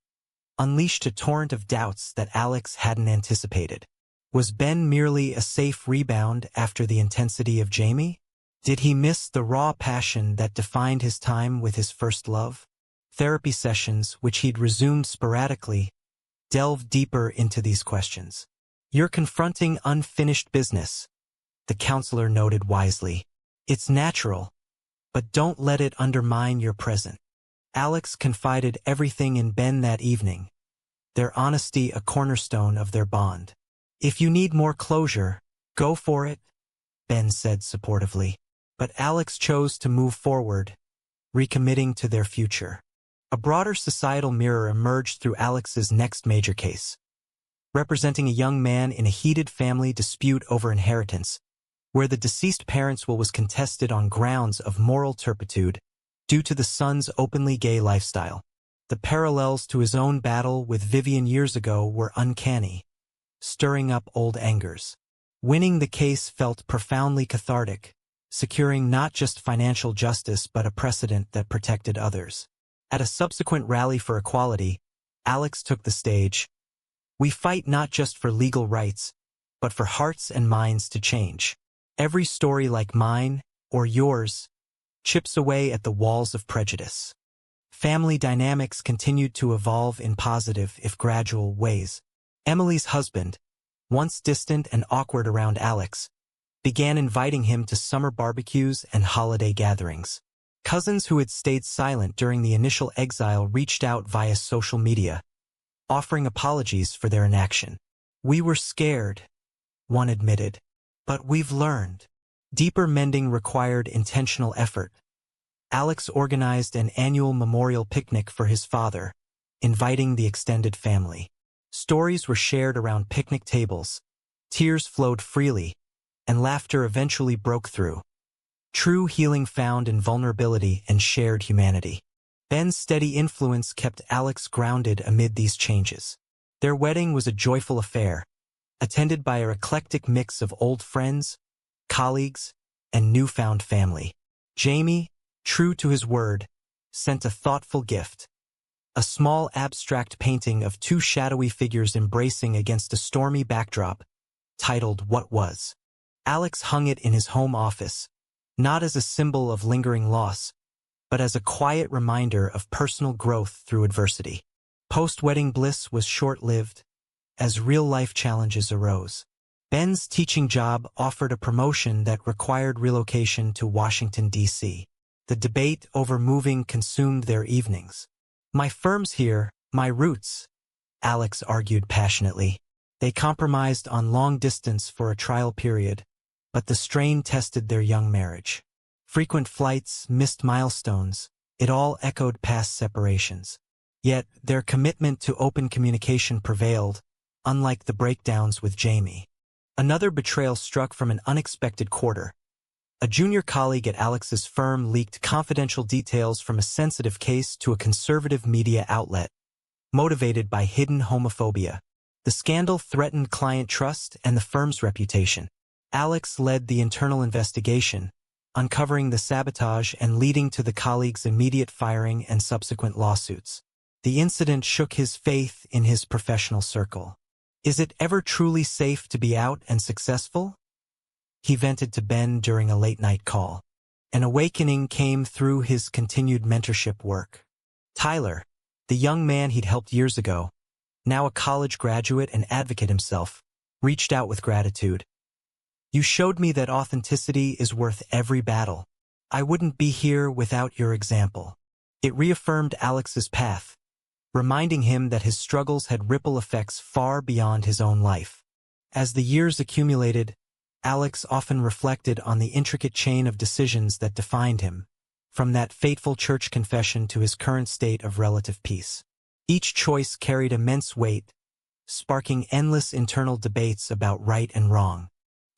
unleashed a torrent of doubts that Alex hadn't anticipated. Was Ben merely a safe rebound after the intensity of Jamie? Did he miss the raw passion that defined his time with his first love? Therapy sessions, which he'd resumed sporadically, delved deeper into these questions. You're confronting unfinished business, the counselor noted wisely. It's natural, but don't let it undermine your present. Alex confided everything in Ben that evening, their honesty a cornerstone of their bond. If you need more closure, go for it, Ben said supportively. But Alex chose to move forward, recommitting to their future. A broader societal mirror emerged through Alex's next major case, representing a young man in a heated family dispute over inheritance, where the deceased parent's will was contested on grounds of moral turpitude due to the son's openly gay lifestyle. The parallels to his own battle with Vivian years ago were uncanny, stirring up old angers. Winning the case felt profoundly cathartic, securing not just financial justice but a precedent that protected others. At a subsequent rally for equality, Alex took the stage. We fight not just for legal rights, but for hearts and minds to change. Every story like mine, or yours, chips away at the walls of prejudice. Family dynamics continued to evolve in positive, if gradual, ways. Emily's husband, once distant and awkward around Alex, began inviting him to summer barbecues and holiday gatherings. Cousins who had stayed silent during the initial exile reached out via social media, offering apologies for their inaction. We were scared, one admitted, but we've learned. Deeper mending required intentional effort. Alex organized an annual memorial picnic for his father, inviting the extended family. Stories were shared around picnic tables, tears flowed freely, and laughter eventually broke through. True healing found in vulnerability and shared humanity. Ben's steady influence kept Alex grounded amid these changes. Their wedding was a joyful affair, attended by an eclectic mix of old friends, colleagues, and newfound family. Jamie, true to his word, sent a thoughtful gift. A small abstract painting of two shadowy figures embracing against a stormy backdrop, titled What Was. Alex hung it in his home office, not as a symbol of lingering loss, but as a quiet reminder of personal growth through adversity. Post-wedding bliss was short-lived, as real-life challenges arose. Ben's teaching job offered a promotion that required relocation to Washington, D.C. The debate over moving consumed their evenings. My firm's here, my roots, Alex argued passionately. They compromised on long distance for a trial period, but the strain tested their young marriage. Frequent flights, missed milestones, it all echoed past separations. Yet their commitment to open communication prevailed, unlike the breakdowns with Jamie. Another betrayal struck from an unexpected quarter. A junior colleague at Alex's firm leaked confidential details from a sensitive case to a conservative media outlet, motivated by hidden homophobia. The scandal threatened client trust and the firm's reputation. Alex led the internal investigation, uncovering the sabotage and leading to the colleague's immediate firing and subsequent lawsuits. The incident shook his faith in his professional circle. "Is it ever truly safe to be out and successful?" he vented to Ben during a late-night call. An awakening came through his continued mentorship work. Tyler, the young man he'd helped years ago, now a college graduate and advocate himself, reached out with gratitude. "You showed me that authenticity is worth every battle. I wouldn't be here without your example." It reaffirmed Alex's path, reminding him that his struggles had ripple effects far beyond his own life. As the years accumulated, Alex often reflected on the intricate chain of decisions that defined him, from that fateful church confession to his current state of relative peace. Each choice carried immense weight, sparking endless internal debates about right and wrong.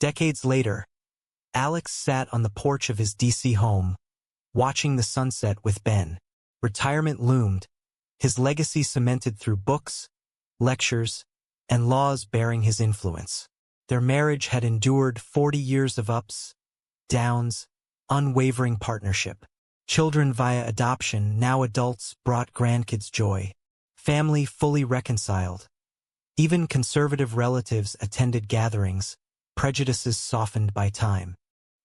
Decades later, Alex sat on the porch of his DC home, watching the sunset with Ben. Retirement loomed, his legacy cemented through books, lectures, and laws bearing his influence. Their marriage had endured 40 years of ups, downs, unwavering partnership. Children via adoption, now adults, brought grandkids joy. Family fully reconciled. Even conservative relatives attended gatherings, prejudices softened by time.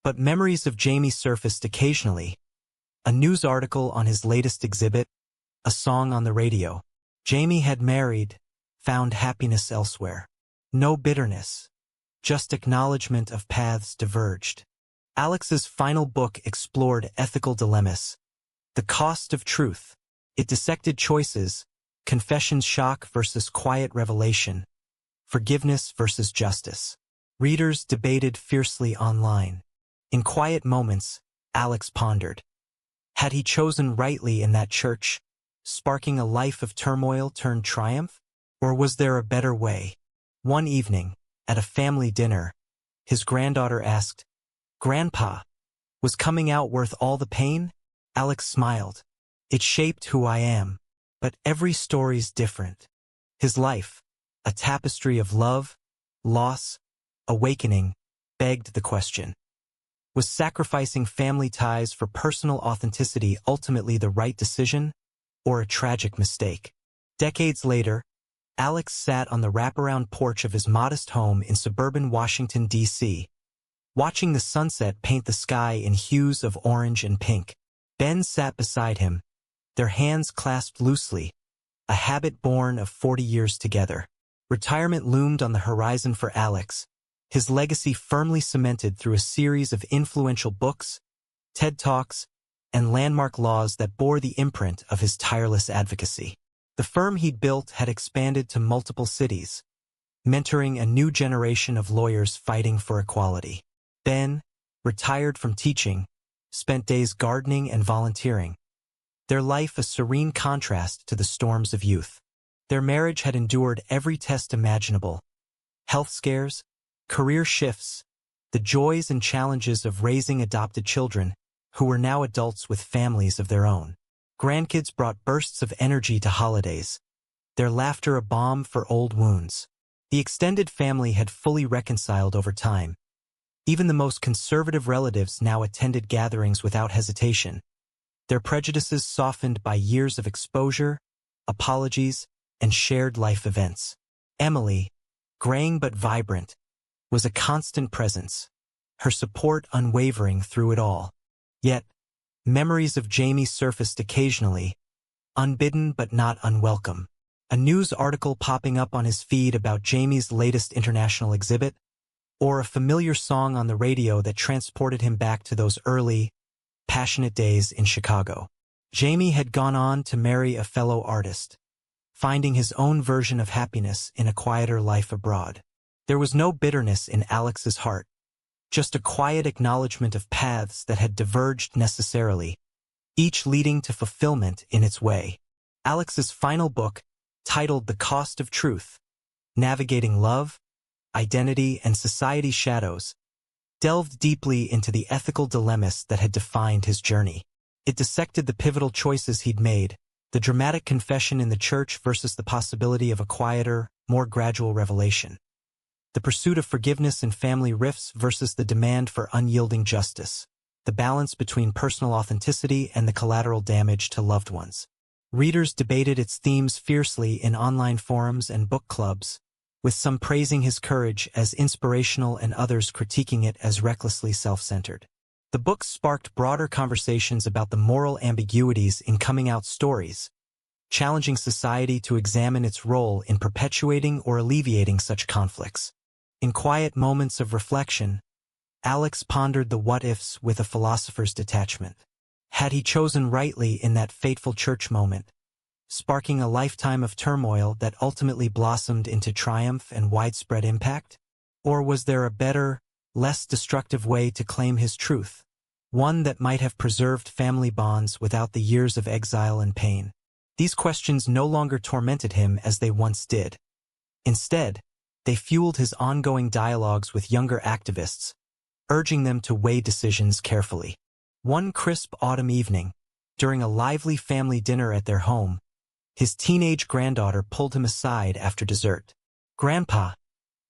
But memories of Jamie surfaced occasionally. A news article on his latest exhibit, a song on the radio. Jamie had married, found happiness elsewhere. No bitterness, just acknowledgement of paths diverged. Alex's final book explored ethical dilemmas. The Cost of Truth. It dissected choices, confession's shock versus quiet revelation, forgiveness versus justice. Readers debated fiercely online. In quiet moments, Alex pondered. Had he chosen rightly in that church, sparking a life of turmoil turned triumph? Or was there a better way? One evening, at a family dinner, his granddaughter asked, "Grandpa, was coming out worth all the pain?" Alex smiled. "It shaped who I am, but every story's different." His life, a tapestry of love, loss, awakening, begged the question. Was sacrificing family ties for personal authenticity ultimately the right decision, or a tragic mistake? Decades later, Alex sat on the wraparound porch of his modest home in suburban Washington, D.C., watching the sunset paint the sky in hues of orange and pink. Ben sat beside him, their hands clasped loosely, a habit born of 40 years together. Retirement loomed on the horizon for Alex, his legacy firmly cemented through a series of influential books, TED Talks, and landmark laws that bore the imprint of his tireless advocacy. The firm he'd built had expanded to multiple cities, mentoring a new generation of lawyers fighting for equality. Ben, retired from teaching, spent days gardening and volunteering, their life a serene contrast to the storms of youth. Their marriage had endured every test imaginable: health scares, career shifts, the joys and challenges of raising adopted children who were now adults with families of their own. Grandkids brought bursts of energy to holidays, their laughter a balm for old wounds. The extended family had fully reconciled over time. Even the most conservative relatives now attended gatherings without hesitation, their prejudices softened by years of exposure, apologies, and shared life events. Emily, graying but vibrant, was a constant presence, her support unwavering through it all. Yet, memories of Jamie surfaced occasionally, unbidden but not unwelcome. A news article popping up on his feed about Jamie's latest international exhibit, or a familiar song on the radio that transported him back to those early, passionate days in Chicago. Jamie had gone on to marry a fellow artist, finding his own version of happiness in a quieter life abroad. There was no bitterness in Alex's heart, just a quiet acknowledgement of paths that had diverged necessarily, each leading to fulfillment in its way. Alex's final book, titled The Cost of Truth, Navigating Love, Identity, and Society's Shadows, delved deeply into the ethical dilemmas that had defined his journey. It dissected the pivotal choices he'd made, the dramatic confession in the church versus the possibility of a quieter, more gradual revelation, the pursuit of forgiveness in family rifts versus the demand for unyielding justice. the balance between personal authenticity and the collateral damage to loved ones. Readers debated its themes fiercely in online forums and book clubs, with some praising his courage as inspirational and others critiquing it as recklessly self-centered. The book sparked broader conversations about the moral ambiguities in coming-out stories, challenging society to examine its role in perpetuating or alleviating such conflicts. In quiet moments of reflection, Alex pondered the what-ifs with a philosopher's detachment. Had he chosen rightly in that fateful church moment, sparking a lifetime of turmoil that ultimately blossomed into triumph and widespread impact? Or was there a better, less destructive way to claim his truth, one that might have preserved family bonds without the years of exile and pain? These questions no longer tormented him as they once did. Instead, they fueled his ongoing dialogues with younger activists, urging them to weigh decisions carefully. One crisp autumn evening, during a lively family dinner at their home, his teenage granddaughter pulled him aside after dessert. "Grandpa,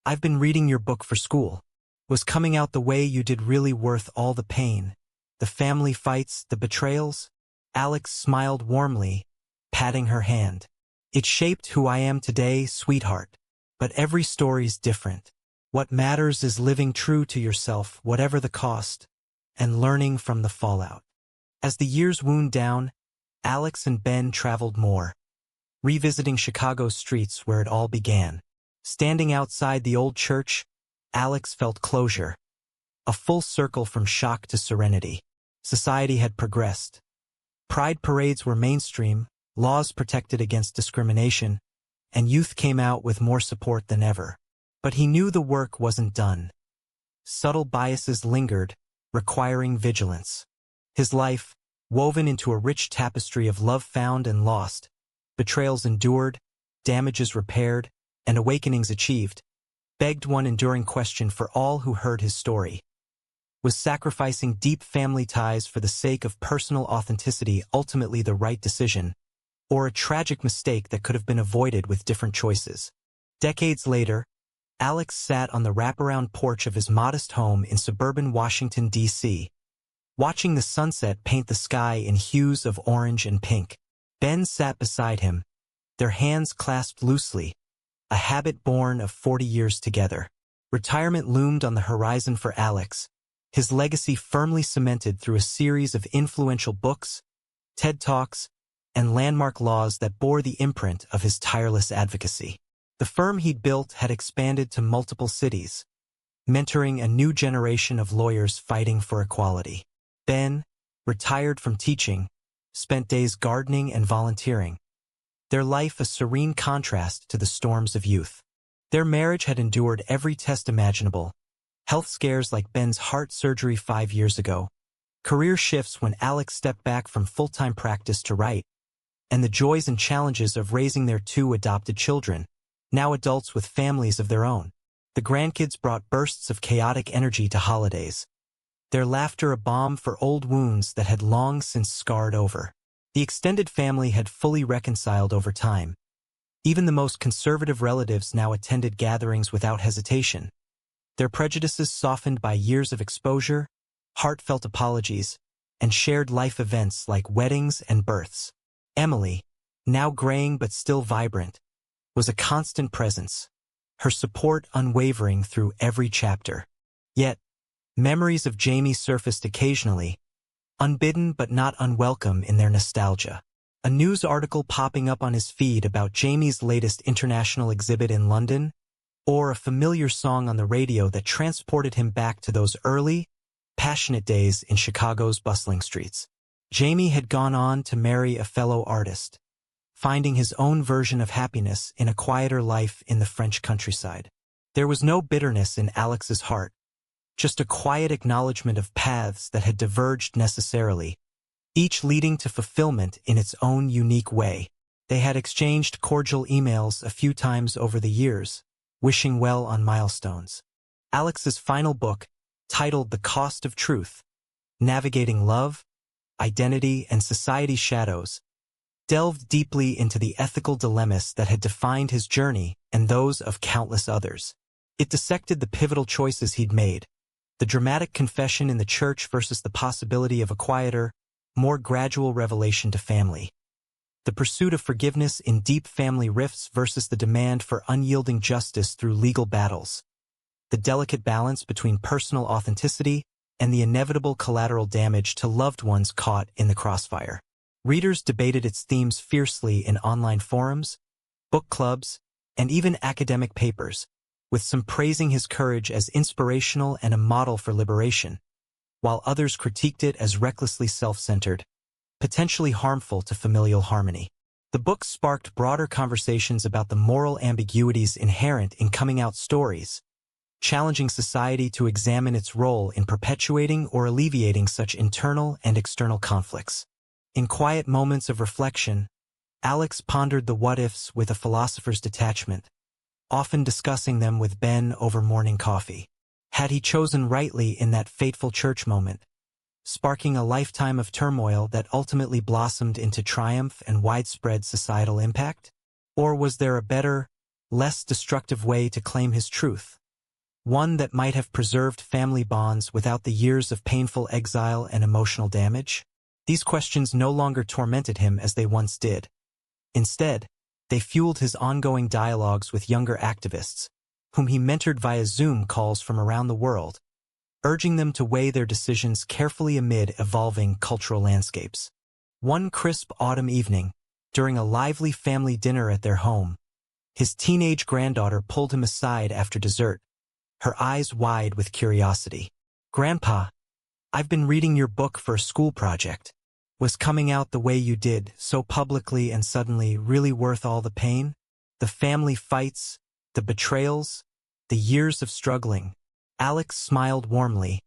I've been reading your book for school. Was coming out the way you did really worth all the pain? The family fights, the betrayals?" Alex smiled warmly, patting her hand. "It shaped who I am today, sweetheart. But every story's different. What matters is living true to yourself, whatever the cost, and learning from the fallout." As the years wound down, Alex and Ben traveled more, revisiting Chicago's streets where it all began. Standing outside the old church, Alex felt closure, a full circle from shock to serenity. Society had progressed. Pride parades were mainstream, laws protected against discrimination, and youth came out with more support than ever. But he knew the work wasn't done. Subtle biases lingered, requiring vigilance. His life, woven into a rich tapestry of love found and lost, betrayals endured, damages repaired, and awakenings achieved, begged one enduring question for all who heard his story. Was sacrificing deep family ties for the sake of personal authenticity ultimately the right decision, or a tragic mistake that could have been avoided with different choices? Decades later, Alex sat on the wraparound porch of his modest home in suburban Washington, D.C., watching the sunset paint the sky in hues of orange and pink. Ben sat beside him, their hands clasped loosely, a habit born of 40 years together. Retirement loomed on the horizon for Alex, his legacy firmly cemented through a series of influential books, TED Talks, and landmark laws that bore the imprint of his tireless advocacy. The firm he'd built had expanded to multiple cities, mentoring a new generation of lawyers fighting for equality. Ben, retired from teaching, spent days gardening and volunteering, their life a serene contrast to the storms of youth. Their marriage had endured every test imaginable: health scares like Ben's heart surgery 5 years ago, career shifts when Alex stepped back from full-time practice to write, and the joys and challenges of raising their 2 adopted children, now adults with families of their own. The grandkids brought bursts of chaotic energy to holidays, their laughter a balm for old wounds that had long since scarred over. The extended family had fully reconciled over time. Even the most conservative relatives now attended gatherings without hesitation, their prejudices softened by years of exposure, heartfelt apologies, and shared life events like weddings and births. Emily, now graying but still vibrant, was a constant presence, her support unwavering through every chapter. Yet, memories of Jamie surfaced occasionally, unbidden but not unwelcome in their nostalgia. A news article popping up on his feed about Jamie's latest international exhibit in London, or a familiar song on the radio that transported him back to those early, passionate days in Chicago's bustling streets. Jamie had gone on to marry a fellow artist, finding his own version of happiness in a quieter life in the French countryside. There was no bitterness in Alex's heart, just a quiet acknowledgement of paths that had diverged necessarily, each leading to fulfillment in its own unique way. They had exchanged cordial emails a few times over the years, wishing well on milestones. Alex's final book, titled The Cost of Truth, Navigating Love, Identity, and Society's Shadows, delved deeply into the ethical dilemmas that had defined his journey and those of countless others. It dissected the pivotal choices he'd made, The dramatic confession in the church versus the possibility of a quieter, more gradual revelation to family. The pursuit of forgiveness in deep family rifts versus the demand for unyielding justice through legal battles. The delicate balance between personal authenticity and the inevitable collateral damage to loved ones caught in the crossfire. Readers debated its themes fiercely in online forums, book clubs, and even academic papers, with some praising his courage as inspirational and a model for liberation, while others critiqued it as recklessly self-centered, potentially harmful to familial harmony. The book sparked broader conversations about the moral ambiguities inherent in coming-out stories, challenging society to examine its role in perpetuating or alleviating such internal and external conflicts. In quiet moments of reflection, Alex pondered the what-ifs with a philosopher's detachment, often discussing them with Ben over morning coffee. Had he chosen rightly in that fateful church moment, sparking a lifetime of turmoil that ultimately blossomed into triumph and widespread societal impact? Or was there a better, less destructive way to claim his truth? One that might have preserved family bonds without the years of painful exile and emotional damage? These questions no longer tormented him as they once did. Instead, they fueled his ongoing dialogues with younger activists, whom he mentored via Zoom calls from around the world, urging them to weigh their decisions carefully amid evolving cultural landscapes. One crisp autumn evening, during a lively family dinner at their home, his teenage granddaughter pulled him aside after dessert, her eyes wide with curiosity. "Grandpa, I've been reading your book for a school project. Was coming out the way you did, so publicly and suddenly, really worth all the pain? The family fights, the betrayals, the years of struggling?" Alex smiled warmly,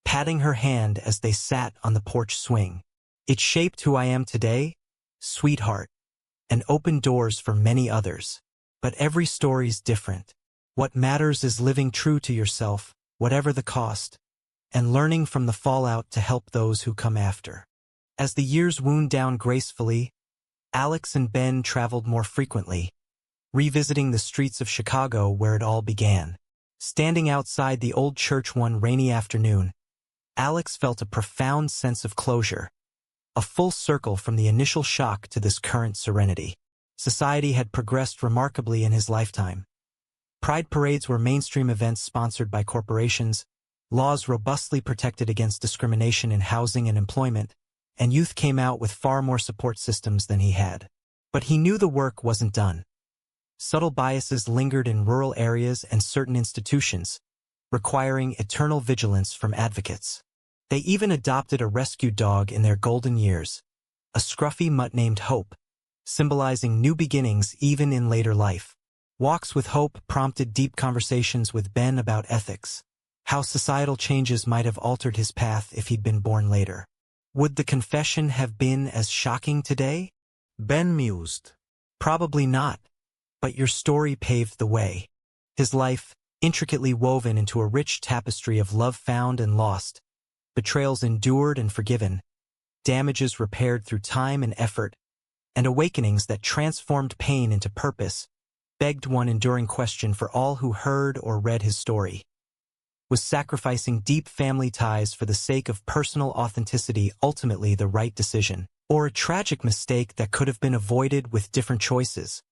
patting her hand as they sat on the porch swing. "It shaped who I am today, sweetheart, and opened doors for many others. But every story's different. What matters is living true to yourself, whatever the cost, and learning from the fallout to help those who come after." As the years wound down gracefully, Alex and Ben traveled more frequently, revisiting the streets of Chicago where it all began. Standing outside the old church one rainy afternoon, Alex felt a profound sense of closure, a full circle from the initial shock to this current serenity. Society had progressed remarkably in his lifetime. Pride parades were mainstream events sponsored by corporations, laws robustly protected against discrimination in housing and employment, and youth came out with far more support systems than he had. But he knew the work wasn't done. Subtle biases lingered in rural areas and certain institutions, requiring eternal vigilance from advocates. They even adopted a rescue dog in their golden years, a scruffy mutt named Hope, symbolizing new beginnings even in later life. Walks with Hope prompted deep conversations with Ben about ethics, how societal changes might have altered his path if he'd been born later. Would the confession have been as shocking today? Ben mused. Probably not, but your story paved the way. His life, intricately woven into a rich tapestry of love found and lost, betrayals endured and forgiven, damages repaired through time and effort, and awakenings that transformed pain into purpose, begged one enduring question for all who heard or read his story. Was sacrificing deep family ties for the sake of personal authenticity ultimately the right decision, or a tragic mistake that could have been avoided with different choices?